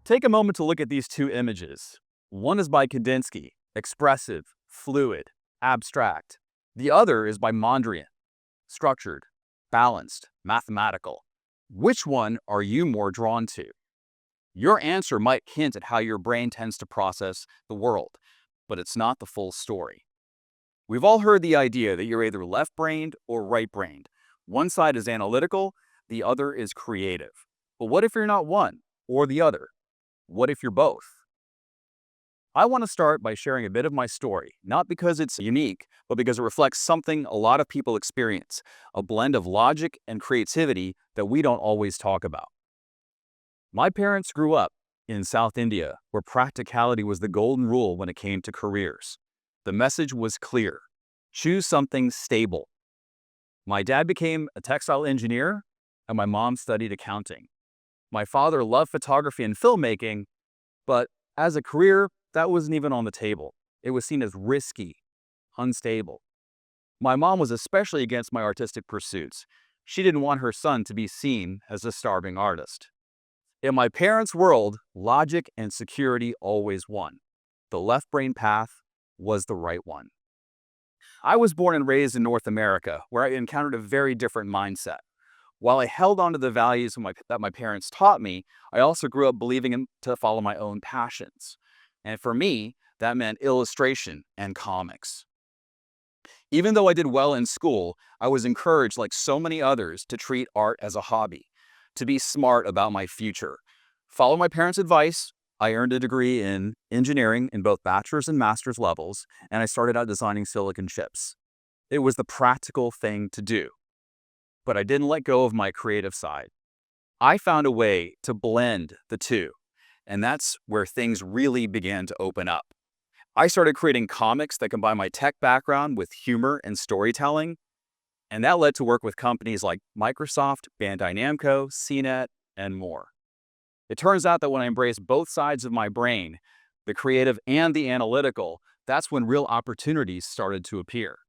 Take a moment to look at these two images. One is by Kandinsky, expressive, fluid, abstract. The other is by Mondrian, structured, balanced, mathematical. Which one are you more drawn to? Your answer might hint at how your brain tends to process the world, but it's not the full story. We've all heard the idea that you're either left-brained or right-brained. One side is analytical, the other is creative. But what if you're not one or the other? What if you're both? I want to start by sharing a bit of my story, not because it's unique, but because it reflects something a lot of people experience, a blend of logic and creativity that we don't always talk about. My parents grew up in South India, where practicality was the golden rule when it came to careers. The message was clear: choose something stable. My dad became a textile engineer, and my mom studied accounting. My father loved photography and filmmaking, but as a career, that wasn't even on the table. It was seen as risky, unstable. My mom was especially against my artistic pursuits. She didn't want her son to be seen as a starving artist. In my parents' world, logic and security always won. The left brain path was the right one. I was born and raised in North America, where I encountered a very different mindset. While I held on to the values that my parents taught me, I also grew up believing to follow my own passions. And for me, that meant illustration and comics. Even though I did well in school, I was encouraged, like so many others, to treat art as a hobby, to be smart about my future. Follow my parents' advice. I earned a degree in engineering in both bachelor's and master's levels, and I started out designing silicon chips. It was the practical thing to do. But I didn't let go of my creative side. I found a way to blend the two, and that's where things really began to open up. I started creating comics that combine my tech background with humor and storytelling, and that led to work with companies like Microsoft, Bandai Namco, CNET, and more. It turns out that when I embraced both sides of my brain, the creative and the analytical, that's when real opportunities started to appear.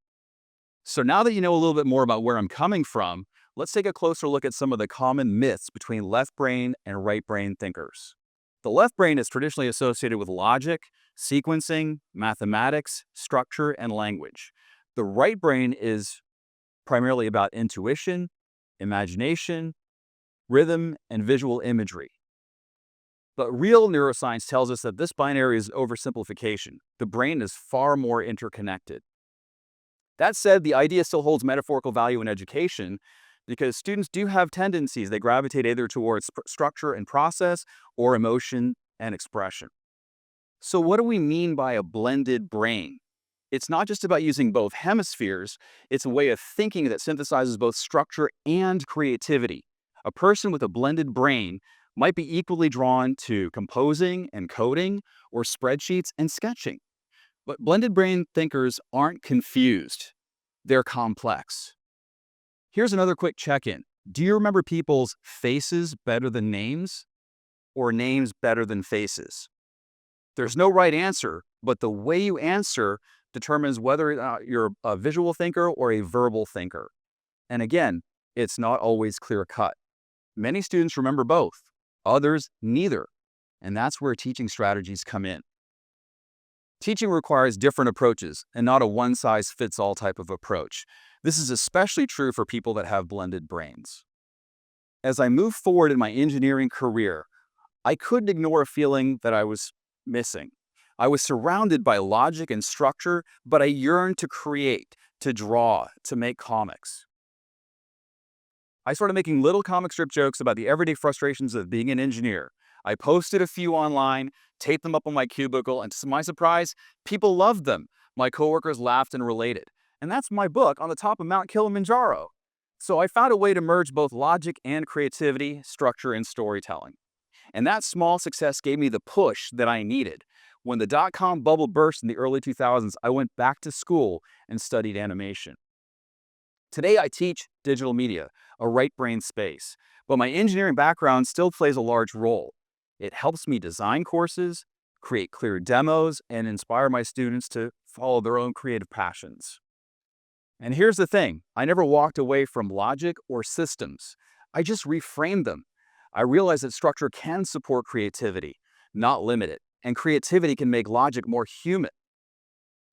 So now that you know a little bit more about where I'm coming from, let's take a closer look at some of the common myths between left brain and right brain thinkers. The left brain is traditionally associated with logic, sequencing, mathematics, structure, and language. The right brain is primarily about intuition, imagination, rhythm, and visual imagery. But real neuroscience tells us that this binary is oversimplification. The brain is far more interconnected. That said, the idea still holds metaphorical value in education because students do have tendencies. They gravitate either towards structure and process or emotion and expression. So what do we mean by a blended brain? It's not just about using both hemispheres. It's a way of thinking that synthesizes both structure and creativity. A person with a blended brain might be equally drawn to composing and coding or spreadsheets and sketching. But blended brain thinkers aren't confused. They're complex. Here's another quick check-in. Do you remember people's faces better than names or names better than faces? There's no right answer, but the way you answer determines whether you're a visual thinker or a verbal thinker. And again, it's not always clear-cut. Many students remember both, others neither. And that's where teaching strategies come in. Teaching requires different approaches and not a one-size-fits-all type of approach. This is especially true for people that have blended brains. As I moved forward in my engineering career, I couldn't ignore a feeling that I was missing. I was surrounded by logic and structure, but I yearned to create, to draw, to make comics. I started making little comic strip jokes about the everyday frustrations of being an engineer. I posted a few online, taped them up on my cubicle, and to my surprise, people loved them. My coworkers laughed and related. And that's my book, On the Top of Mount Kilimanjaro. So I found a way to merge both logic and creativity, structure, and storytelling. And that small success gave me the push that I needed. When the dot-com bubble burst in the early 2000s, I went back to school and studied animation. Today, I teach digital media, a right brain space, but my engineering background still plays a large role. It helps me design courses, create clear demos, and inspire my students to follow their own creative passions. And here's the thing, I never walked away from logic or systems. I just reframed them. I realized that structure can support creativity. not limit it. And creativity can make logic more human.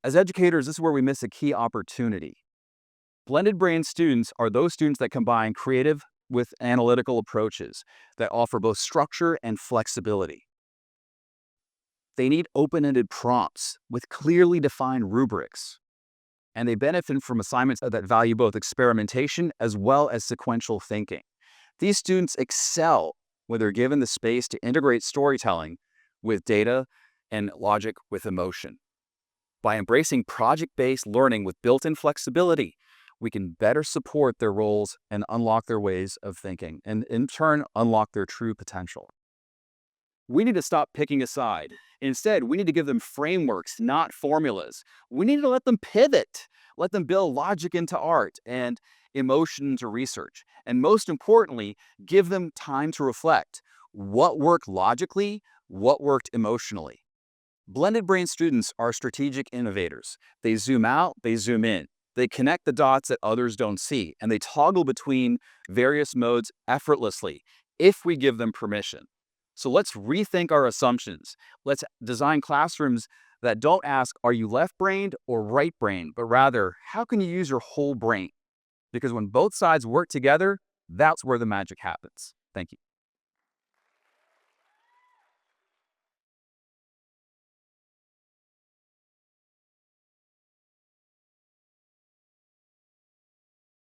As educators, this is where we miss a key opportunity. Blended brain students are those students that combine creative with analytical approaches that offer both structure and flexibility. They need open-ended prompts with clearly defined rubrics. And they benefit from assignments that value both experimentation as well as sequential thinking. These students excel when they're given the space to integrate storytelling with data and logic with emotion. By embracing project-based learning with built-in flexibility, we can better support their roles and unlock their ways of thinking, and in turn, unlock their true potential. We need to stop picking a side. Instead, we need to give them frameworks, not formulas. We need to let them pivot, let them build logic into art and emotion into research. And most importantly, give them time to reflect. What worked logically? What worked emotionally? Blended brain students are strategic innovators. They zoom out, they zoom in. They connect the dots that others don't see, and they toggle between various modes effortlessly if we give them permission. So let's rethink our assumptions. Let's design classrooms that don't ask, are you left-brained or right-brained, but rather, how can you use your whole brain? Because when both sides work together, that's where the magic happens. Thank you.